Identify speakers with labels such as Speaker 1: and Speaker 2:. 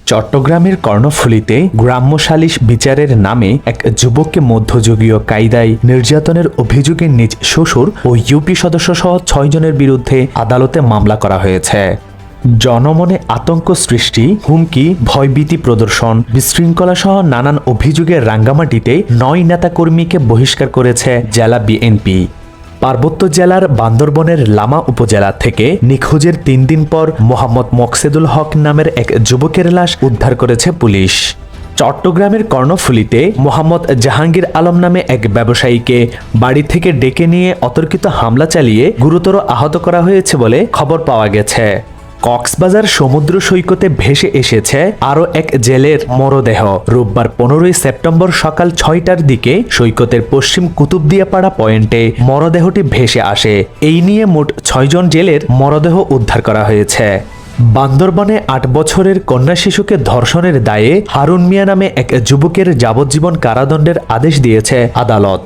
Speaker 1: চট্টগ্রামের কর্ণফুলীতে গ্রাম্য সালিশ বিচারের নামে এক যুবককে মধ্যযুগীয় কায়দায় নির্যাতনের অভিযোগে নিজ শ্বশুর ও ইউপি সদস্যসহ ৬ জনের বিরুদ্ধে আদালতে মামলা করা হয়েছে। জনমনে আতঙ্ক সৃষ্টি, হুমকি, ভয়ভীতি প্রদর্শন, বিশৃঙ্খলাসহ নানান অভিযোগে রাঙ্গামাটিতে ৯ নেতাকর্মীকে বহিষ্কার করেছে জেলা বিএনপি। পার্বত্য জেলার বান্দরবনের লামা উপজেলা থেকে নিখোঁজের ৩ দিন পর মোহাম্মদ মকসেদুল হক নামের এক যুবকের লাশ উদ্ধার করেছে পুলিশ। চট্টগ্রামের কর্ণফুলীতে মোহাম্মদ জাহাঙ্গীর আলম নামে এক ব্যবসায়ীকে বাড়ি থেকে ডেকে নিয়ে অতর্কিত হামলা চালিয়ে গুরুতর আহত করা হয়েছে বলে খবর পাওয়া গেছে। কক্সবাজার সমুদ্র সৈকতে ভেসে এসেছে আরও এক জেলের মরদেহ। রোববার ১৫ সেপ্টেম্বর সকাল ৬টার দিকে সৈকতের পশ্চিম কুতুবদিয়াপাড়া পয়েন্টে মরদেহটি ভেসে আসে। এই নিয়ে মোট ৬ জন জেলের মরদেহ উদ্ধার করা হয়েছে। বান্দরবনে ৮ বছরের কন্যা শিশুকে ধর্ষণের দায়ে হারুন মিয়া নামে এক যুবকের যাবজ্জীবন কারাদণ্ডের আদেশ দিয়েছে আদালত।